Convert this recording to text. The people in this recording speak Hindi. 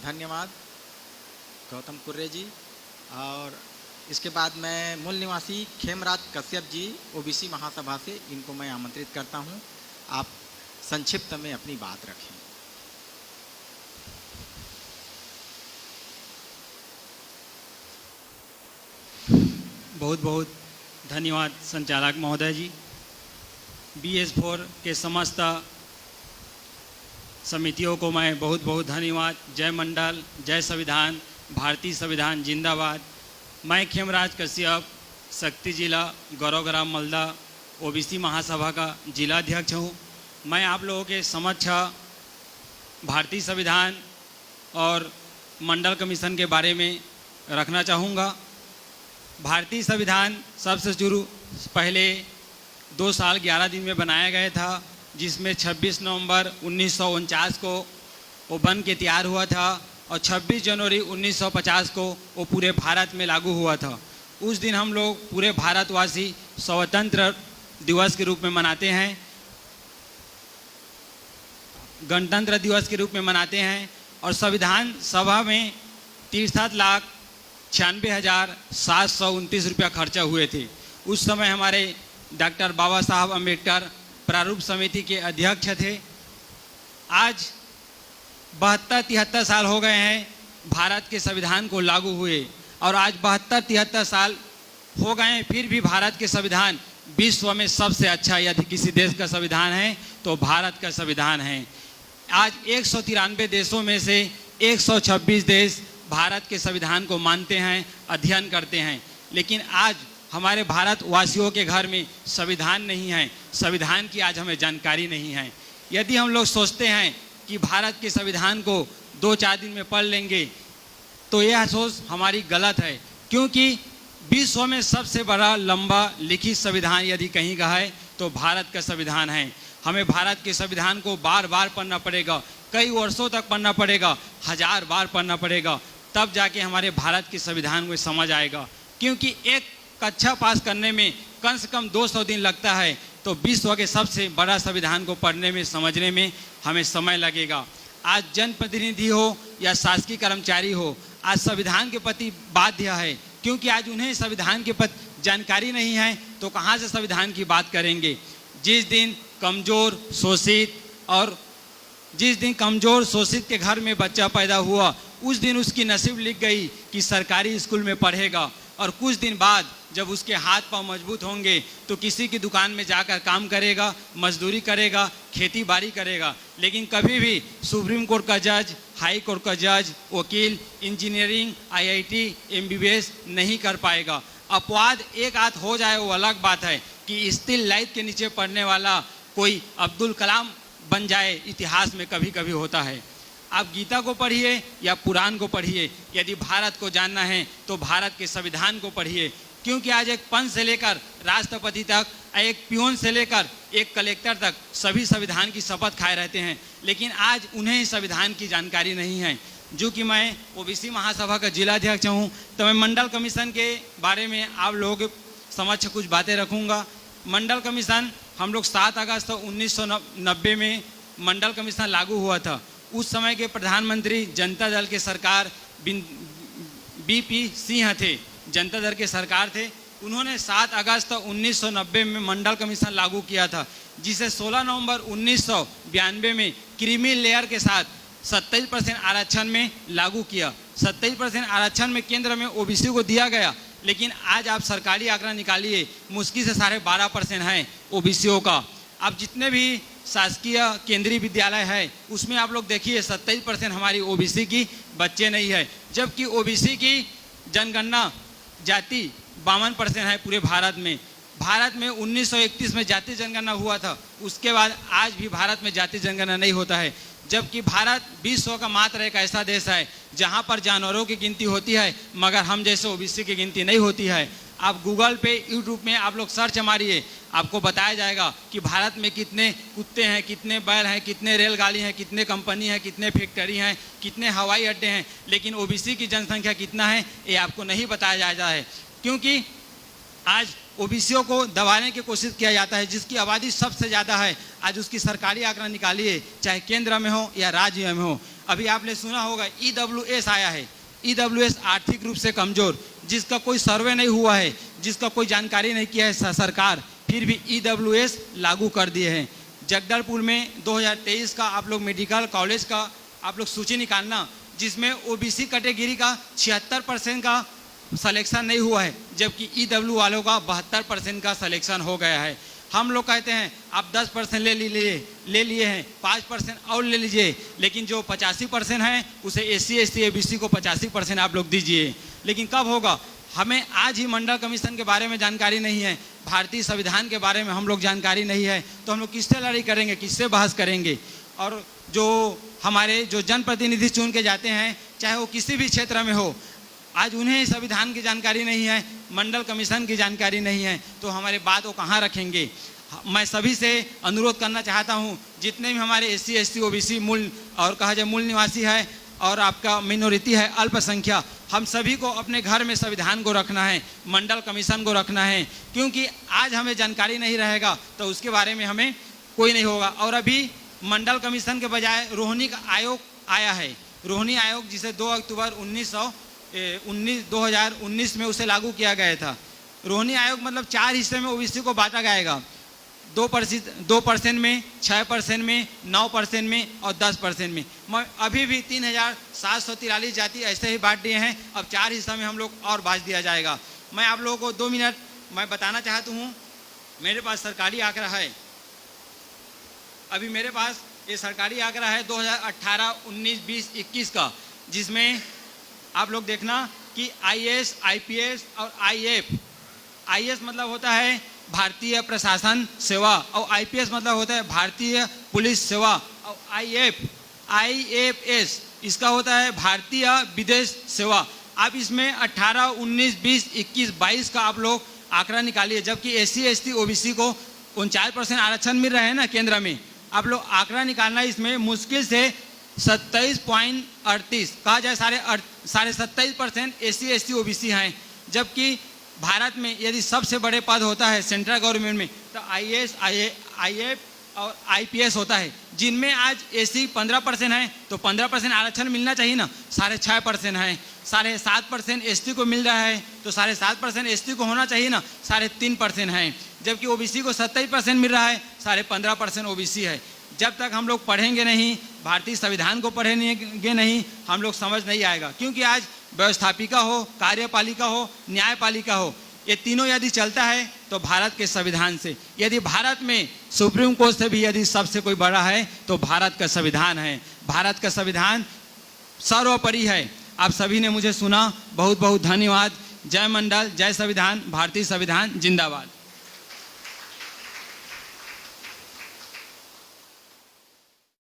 धन्यवाद गौतम कुर्रे जी। और इसके बाद मैं मूल निवासी खेमराज कश्यप जी ओबीसी महासभा से, इनको मैं आमंत्रित करता हूं। आप संक्षिप्त में अपनी बात रखें। बहुत बहुत धन्यवाद संचालक महोदय जी। BS4 के समस्त समितियों को मैं बहुत बहुत धन्यवाद। जय मंडल, जय संविधान, भारतीय संविधान जिंदाबाद। मैं खेमराज कश्यप, शक्ति जिला गौरवग्राम मालदा ओबीसी महासभा का जिला अध्यक्ष हूँ। मैं आप लोगों के समक्ष भारतीय संविधान और मंडल कमीशन के बारे में रखना चाहूँगा। भारतीय संविधान सबसे शुरू पहले 2 साल 11 दिन में बनाया गया था, जिसमें 26 नवंबर 1949 को वो बन के तैयार हुआ था और 26 जनवरी 1950 को वो पूरे भारत में लागू हुआ था। उस दिन हम लोग पूरे भारतवासी स्वतंत्र दिवस के रूप में मनाते हैं, गणतंत्र दिवस के रूप में मनाते हैं। और संविधान सभा में 63,96,729 रुपया खर्चा हुए थे। उस समय हमारे डॉक्टर बाबा साहब अम्बेडकर प्रारूप समिति के अध्यक्ष थे। आज 72-73 साल हो गए हैं भारत के संविधान को लागू हुए, और आज 72-73 साल हो गए हैं, फिर भी भारत के संविधान विश्व में सबसे अच्छा, यदि किसी देश का संविधान है तो भारत का संविधान है। आज 193 देशों में से 126 देश भारत के संविधान को मानते हैं, अध्ययन करते हैं। लेकिन आज हमारे भारतवासियों के घर में संविधान नहीं है, संविधान की आज हमें जानकारी नहीं है। यदि हम लोग सोचते हैं कि भारत के संविधान को 2-4 दिन में पढ़ लेंगे तो यह सोच हमारी गलत है, क्योंकि विश्व में सबसे बड़ा लंबा लिखित संविधान यदि कहीं का है तो भारत का संविधान है। हमें भारत के संविधान को बार बार पढ़ना पड़ेगा, कई वर्षों तक पढ़ना पड़ेगा, 1000 बार पढ़ना पड़ेगा, तब जाके हमारे भारत के संविधान में समझ आएगा। क्योंकि एक कक्षा पास करने में कम से कम 200 दिन लगता है, तो विश्व के सबसे बड़ा संविधान को पढ़ने में, समझने में हमें समय लगेगा। आज जनप्रतिनिधि हो या शासकीय कर्मचारी हो, आज संविधान के प्रति बाध्य है, क्योंकि आज उन्हें संविधान के प्रति जानकारी नहीं है तो कहाँ से संविधान की बात करेंगे। जिस दिन कमज़ोर शोषित के घर में बच्चा पैदा हुआ, उस दिन उसकी नसीब लिख गई कि सरकारी स्कूल में पढ़ेगा, और कुछ दिन बाद जब उसके हाथ पांव मजबूत होंगे तो किसी की दुकान में जाकर काम करेगा, मजदूरी करेगा, खेती बाड़ी करेगा। लेकिन कभी भी सुप्रीम कोर्ट का जज, हाई कोर्ट का जज, वकील, इंजीनियरिंग, IIT, MBBS नहीं कर पाएगा। अपवाद एक आध हो जाए वो अलग बात है कि स्टील लाइट के नीचे पढ़ने वाला कोई अब्दुल कलाम बन जाए, इतिहास में कभी कभी होता है। आप गीता को पढ़िए या पुराण को पढ़िए, यदि भारत को जानना है तो भारत के संविधान को पढ़िए। क्योंकि आज एक पंच से लेकर राष्ट्रपति तक, एक पियून से लेकर एक कलेक्टर तक सभी संविधान की शपथ खाए रहते हैं, लेकिन आज उन्हें संविधान की जानकारी नहीं है। जो कि मैं ओबीसी महासभा का जिला अध्यक्ष हूँ, तो मैं मंडल कमीशन के बारे में आप लोगों के समक्ष कुछ बातें रखूँगा। मंडल कमीशन हम लोग 7 अगस्त 1990 में मंडल कमीशन लागू हुआ था। उस समय के प्रधानमंत्री जनता दल के सरकार BP सिंह थे, जनता दल के सरकार थे। उन्होंने 7 अगस्त 1990 में मंडल कमीशन लागू किया था, जिसे 16 नवंबर 1992 में क्रीमी लेयर के साथ 27% आरक्षण में लागू किया। 27% आरक्षण में केंद्र में OBC को दिया गया, लेकिन आज आप सरकारी आंकड़ा निकालिए, मुश्किल से 12.5% है OBCओं का। अब जितने भी शासकीय केंद्रीय विद्यालय है उसमें आप लोग देखिए 27% हमारी OBC की बच्चे नहीं है, जबकि OBC की जनगणना जाति 52% है पूरे भारत में। भारत में 1931 में जाति जनगणना हुआ था, उसके बाद आज भी भारत में जाति जनगणना नहीं होता है। जबकि भारत विश्व का मात्र एक ऐसा देश है जहां पर जानवरों की गिनती होती है, मगर हम जैसे OBC की गिनती नहीं होती है। आप गूगल पे, यूट्यूब में आप लोग सर्च मारिए, आपको बताया जाएगा कि भारत में कितने कुत्ते हैं, कितने बैल हैं, कितने रेलगाड़ी हैं, कितने कंपनी हैं, कितने फैक्ट्री हैं, कितने हवाई अड्डे हैं। लेकिन OBC की जनसंख्या कितना है ये आपको नहीं बताया जाता है, क्योंकि आज OBCओं को दबाने की कोशिश किया जाता है। जिसकी आबादी सबसे ज़्यादा है, आज उसकी सरकारी आंकड़ा निकालिए, चाहे केंद्र में हो या राज्य में हो। अभी आपने सुना होगा EWS आया है। EWS आर्थिक रूप से कमजोर, जिसका कोई सर्वे नहीं हुआ है, जिसका कोई जानकारी नहीं किया है सरकार, फिर भी EWS लागू कर दिए हैं। जगदलपुर में 2023 का आप लोग मेडिकल कॉलेज का आप लोग सूची निकालना, जिसमें OBC कैटेगरी का 76% का सिलेक्शन नहीं हुआ है, जबकि EW वालों का 72% का सिलेक्शन हो गया है। हम लोग कहते हैं आप 10% ले लिए हैं, 5% और ले लीजिए, लेकिन जो 85% है उसे SC ST ABC को 85% आप लोग दीजिए। लेकिन कब होगा? हमें आज ही मंडल कमीशन के बारे में जानकारी नहीं है, भारतीय संविधान के बारे में हम लोग जानकारी नहीं है, तो हम लोग किससे लड़ाई करेंगे, किससे बहस करेंगे? और जो हमारे जो जनप्रतिनिधि चुन के जाते हैं, चाहे वो किसी भी क्षेत्र में हो, आज उन्हें संविधान की जानकारी नहीं है, मंडल कमीशन की जानकारी नहीं है, तो हमारे बात वो कहाँ रखेंगे? मैं सभी से अनुरोध करना चाहता हूँ, जितने भी हमारे SC ST OBC मूल और कहा जाए मूल निवासी है और आपका मिनोरिटी है अल्पसंख्या, हम सभी को अपने घर में संविधान को रखना है, मंडल कमीशन को रखना है, क्योंकि आज हमें जानकारी नहीं रहेगा तो उसके बारे में हमें कोई नहीं होगा। और अभी मंडल कमीशन के बजाय रोहिणी का आयोग आया है, रोहिणी आयोग जिसे 2 अक्टूबर 2019 में उसे लागू किया गया था। रोहिणी आयोग मतलब 4 हिस्से में OBC को बांटा जाएगा, 2% में, 6% में, 9% में और 10% में। अभी भी 3743 जाति ऐसे ही बांट दिए हैं, अब 4 हिस्सा में हम लोग और बांट दिया जाएगा। मैं आप लोगों को 2 मिनट मैं बताना चाहता हूँ, मेरे पास सरकारी आंकड़ा है, अभी मेरे पास ये सरकारी आंकड़ा है 2018, 19, 20, 21 का, जिसमें आप लोग देखना कि IAS, IPS और IAF मतलब होता है भारतीय प्रशासन सेवा, और IPS मतलब होता है भारतीय पुलिस सेवा, और IAFS इसका होता है भारतीय विदेश सेवा। आप इसमें 18, 19, 20, 21, 22 का आप लोग आंकड़ा निकालिए, जबकि SC ST OBC को 49% आरक्षण मिल रहा है ना केंद्र में। आप लोग आंकड़ा निकालना, इसमें मुश्किल से 27.38 कहा जाए, 27.5% SC ST OBC हैं, जबकि भारत में यदि सबसे बड़े पद होता है सेंट्रल गवर्नमेंट में तो IAS, IAF और IPS होता है, जिनमें आज SC 15% है, तो 15% आरक्षण मिलना चाहिए ना, 6.5% है, 7.5% ST को मिल रहा है, तो 7.5% ST को होना चाहिए ना, 3.5% है, जबकि OBC को 27% मिल रहा है, 15.5% OBC है। जब तक हम लोग पढ़ेंगे नहीं, भारतीय संविधान को पढ़ेंगे नहीं, हम लोग समझ नहीं आएगा, क्योंकि आज व्यवस्थापिका हो, कार्यपालिका हो, न्यायपालिका हो, ये तीनों यदि चलता है तो भारत के संविधान से, यदि भारत में सुप्रीम कोर्ट से भी यदि सबसे कोई बड़ा है तो भारत का संविधान है। भारत का संविधान सर्वोपरि है। आप सभी ने मुझे सुना, बहुत बहुत धन्यवाद। जय मंडल, जय संविधान, भारतीय संविधान जिंदाबाद।